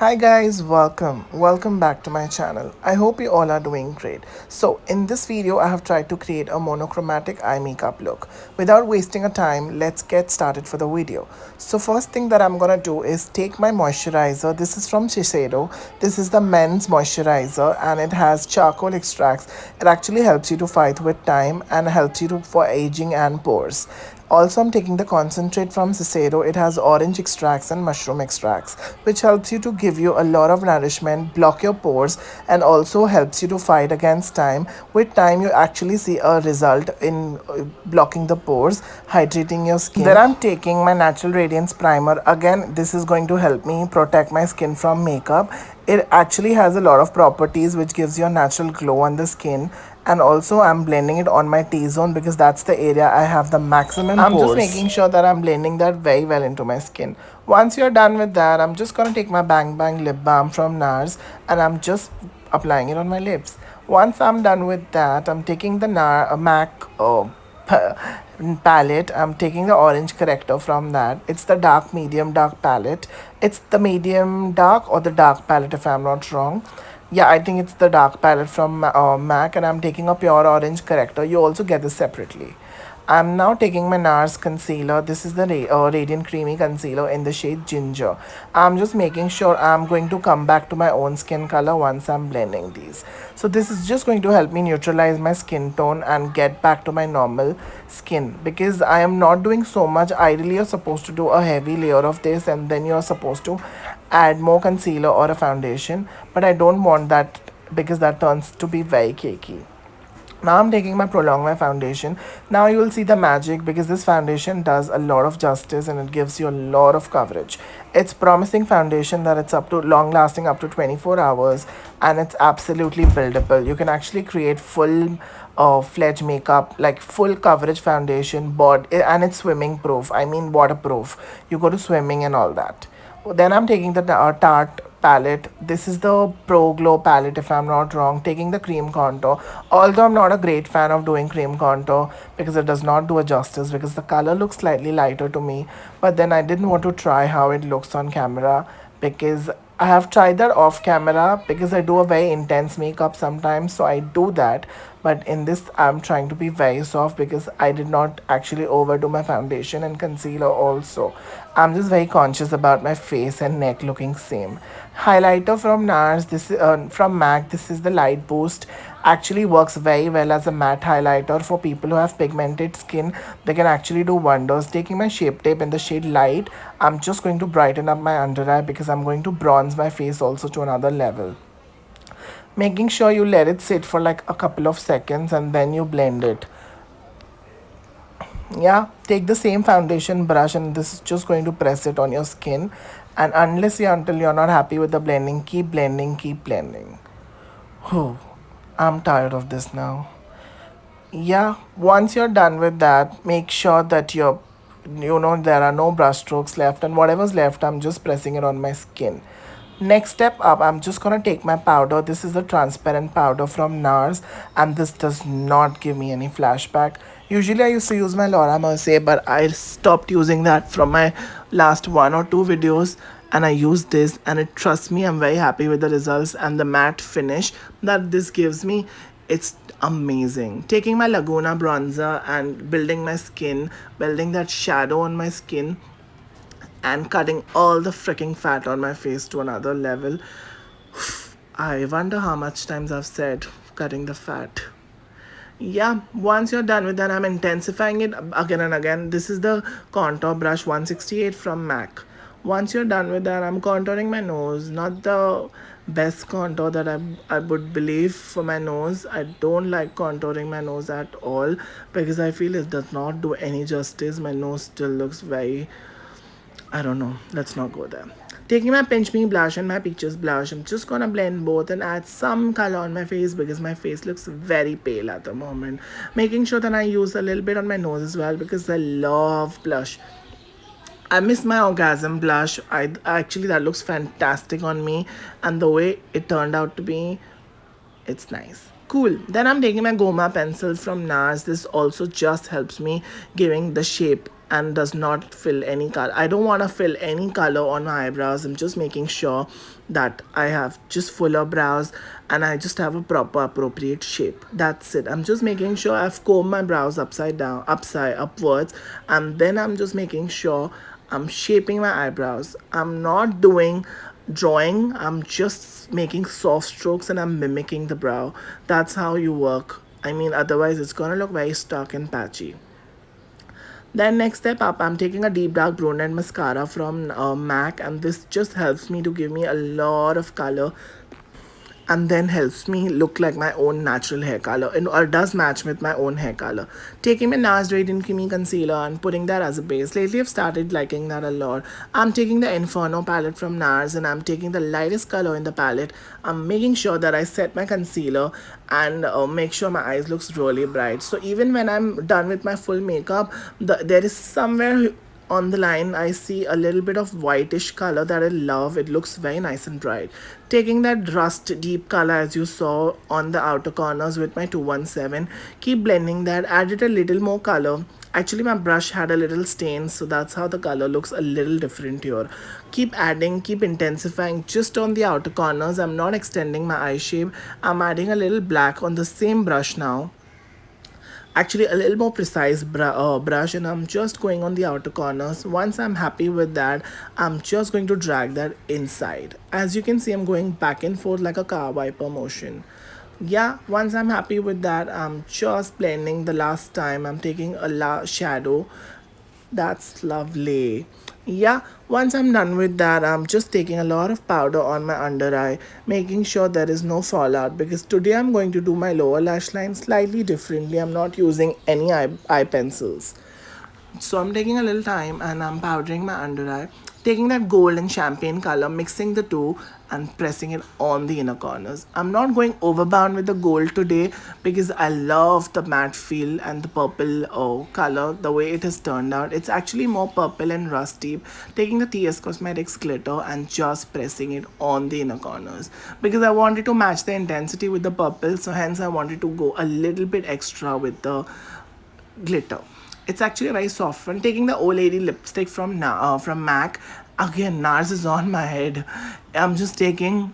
Hi guys, welcome back to my channel. I hope you all are doing great. So in this video I have tried to create a monochromatic eye makeup look. Without wasting a time, let's get started for the video. So first thing that I'm gonna do is take my moisturizer. This is from Shiseido. This is the men's moisturizer and it has charcoal extracts. It actually helps you to fight with time and helps you to for aging and pores. Also, I'm taking the concentrate from Cicero. It has orange extracts and mushroom extracts, which helps you to give you a lot of nourishment, block your pores, and also helps you to fight against time. With time, you actually see a result in blocking the pores, hydrating your skin. Then I'm taking my Natural Radiance Primer. Again, this is going to help me protect my skin from makeup. It actually has a lot of properties which gives you a natural glow on the skin, and also I'm blending it on my T-zone because that's the area I have the maximum pores. I'm just making sure that I'm blending that very well into my skin. Once you're done with that, I'm just gonna take my Bang Bang lip balm from NARS and I'm just applying it on my lips. Once I'm done with that, I'm taking the MAC palette. I'm taking the orange corrector from that. It's the dark medium dark palette. It's the medium dark or the dark palette if I'm not wrong. Yeah, I think it's the dark palette from MAC, and I'm taking a pure orange corrector. You also get this separately. I'm now taking my NARS concealer. This is the Radiant Creamy Concealer in the shade Ginger. I'm just making sure I'm going to come back to my own skin color once I'm blending these. So this is just going to help me neutralize my skin tone and get back to my normal skin, because I am not doing so much. Ideally, you're supposed to do a heavy layer of this and then you're supposed to add more concealer or a foundation, but I don't want that because that turns to be very cakey. Now I'm taking my Prolong My foundation. Now you will see the magic because this foundation does a lot of justice and it gives you a lot of coverage. It's promising foundation that it's up to long lasting up to 24 hours, and it's absolutely buildable. You can actually create full fledged makeup, like full coverage foundation, but and it's swimming proof. I mean waterproof. You go to swimming and all that. Then I'm taking the Tarte palette. This is the Pro Glow palette if I'm not wrong. Taking the cream contour. Although I'm not a great fan of doing cream contour because it does not do a justice, because the color looks slightly lighter to me. But then I didn't want to try how it looks on camera, because I have tried that off camera because I do a very intense makeup sometimes, so I do that. But in this, I'm trying to be very soft because I did not actually overdo my foundation and concealer also. I'm just very conscious about my face and neck looking same. Highlighter from NARS, this is from MAC. This is the Light Boost. Actually works very well as a matte highlighter for people who have pigmented skin. They can actually do wonders. Taking my Shape Tape in the shade Light, I'm just going to brighten up my under eye because I'm going to bronze my face also to another level. Making sure you let it sit for like a couple of seconds and then you blend it. Yeah, take the same foundation brush and this is just going to press it on your skin, and until you're not happy with the blending, keep blending, keep blending. Whew, I'm tired of this now. Yeah, once you're done with that, make sure that there are no brush strokes left, and whatever's left I'm just pressing it on my skin. Next step up, I'm just gonna take my powder. This is a transparent powder from NARS, and this does not give me any flashback. Usually I used to use my Laura Mercier, but I stopped using that from my last one or two videos, and I use this, and it, trust me, I'm very happy with the results and the matte finish that this gives me. It's amazing. Taking my Laguna bronzer and building my skin, building that shadow on my skin, and cutting all the freaking fat on my face to another level. I wonder how much times I've said cutting the fat. Yeah, once you're done with that, I'm intensifying it again and again. This is the contour brush 168 from MAC. Once you're done with that, I'm contouring my nose. Not the best contour that I would believe for my nose. I don't like contouring my nose at all because I feel it does not do any justice. My nose still looks very, I don't know. Let's not go there. Taking my Pinch Me blush and my Peaches blush, I'm just gonna blend both and add some color on my face because my face looks very pale at the moment. Making sure that I use a little bit on my nose as well because I love blush. I miss my Orgasm blush. I actually, that looks fantastic on me, and the way it turned out to be, it's nice. Cool. Then I'm taking my Goma pencil from NARS. This also just helps me giving the shape and does not fill any color. I don't want to fill any color on my eyebrows. I'm just making sure that I have just fuller brows and I just have a proper appropriate shape. That's it. I'm just making sure I've combed my brows upside down, upside upwards, and then I'm just making sure I'm shaping my eyebrows. I'm not doing drawing, I'm just making soft strokes and I'm mimicking the brow. That's how you work. I mean, otherwise, it's gonna look very stuck and patchy. Then next step up, I'm taking a deep dark brunette mascara from MAC, and this just helps me to give me a lot of color and then helps me look like my own natural hair color and or does match with my own hair color. Taking my NARS Radiant Creamy Concealer and putting that as a base. Lately I've started liking that a lot. I'm taking the Inferno palette from NARS and I'm taking the lightest color in the palette. I'm making sure that I set my concealer and make sure my eyes looks really bright. So even when I'm done with my full makeup, there is somewhere on the line I see a little bit of whitish color that I love. It looks very nice and bright. Taking that rust deep color as you saw on the outer corners with my 217, keep blending that, added a little more color. Actually my brush had a little stain, so that's how the color looks a little different here. Keep adding, keep intensifying just on the outer corners. I'm not extending my eye shape. I'm adding a little black on the same brush now, actually a little more precise brush, and I'm just going on the outer corners. Once I'm happy with that, I'm just going to drag that inside. As you can see, I'm going back and forth like a car wiper motion. Yeah, once I'm happy with that, I'm just blending the last time. I'm taking a shadow. That's lovely. Yeah, once I'm done with that, I'm just taking a lot of powder on my under eye, making sure there is no fallout, because today I'm going to do my lower lash line slightly differently. I'm not using any eye pencils. So I'm taking a little time and I'm powdering my under eye, taking that gold and champagne color, mixing the two and pressing it on the inner corners. I'm not going overbound with the gold today because I love the matte feel and the purple color, the way it has turned out. It's actually more purple and rusty. Taking the TS Cosmetics glitter and just pressing it on the inner corners because I wanted to match the intensity with the purple, so hence I wanted to go a little bit extra with the glitter. It's actually a very soft one. Taking the old lady lipstick from MAC. Again, NARS is on my head. I'm just taking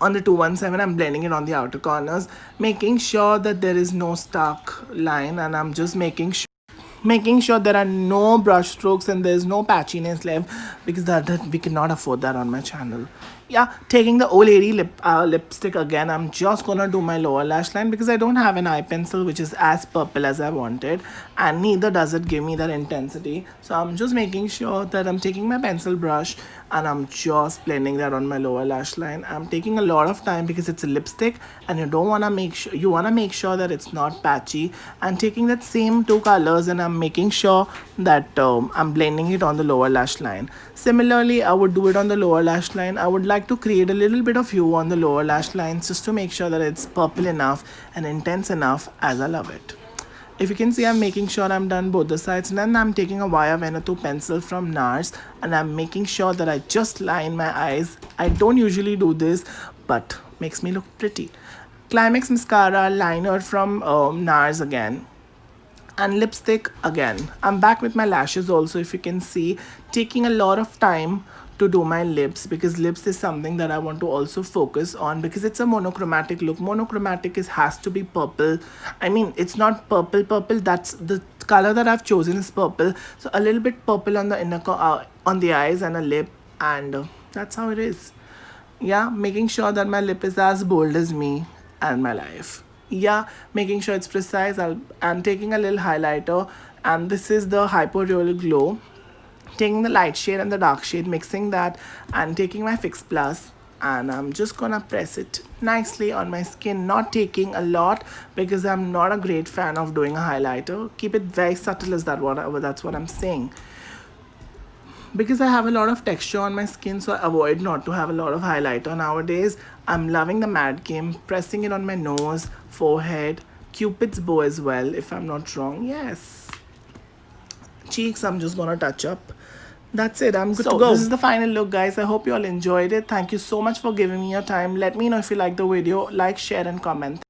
on the 217, I'm blending it on the outer corners, making sure that there is no stark line, and I'm just making sure there are no brush strokes and there's no patchiness left, because that we cannot afford that on my channel. Yeah, taking the old lady lipstick again, I'm just gonna do my lower lash line because I don't have an eye pencil which is as purple as I wanted, and neither does it give me that intensity. So I'm just making sure that I'm taking my pencil brush and I'm just blending that on my lower lash line. I'm taking a lot of time because it's a lipstick and you don't want to make sure that it's not patchy, and taking that same two colors and I'm making sure that I'm blending it on the lower lash line. Similarly, I would do it on the lower lash line. I would like to create a little bit of hue on the lower lash lines just to make sure that it's purple enough and intense enough as I love it. If you can see, I'm making sure I'm done both the sides, and then I'm taking a Via Veneto pencil from NARS and I'm making sure that I just line my eyes. I don't usually do this, but makes me look pretty. Climax mascara liner from NARS again, and lipstick again. I'm back with my lashes also, if you can see, taking a lot of time to do my lips because lips is something that I want to also focus on because it's a monochromatic look. Monochromatic has to be purple. I mean, it's not purple, that's the color that I've chosen is purple. So a little bit purple on the on the eyes and a lip, and that's how it is. Yeah, making sure that my lip is as bold as me and my life. Yeah, making sure it's precise. I'm taking a little highlighter, and this is the Hyper Real Glow. Taking the light shade and the dark shade, mixing that, and taking my Fix Plus, and I'm just gonna press it nicely on my skin, not taking a lot because I'm not a great fan of doing a highlighter. Keep it very subtle, that's what I'm saying, because I have a lot of texture on my skin, so I avoid not to have a lot of highlighter nowadays. I'm loving the matte game, pressing it on my nose, forehead, Cupid's bow as well, if I'm not wrong. Yes. Cheeks, I'm just gonna touch up. That's it. I'm good to go. This is the final look, guys. I hope you all enjoyed it. Thank you so much for giving me your time. Let me know if you like the video. Like, share, and comment.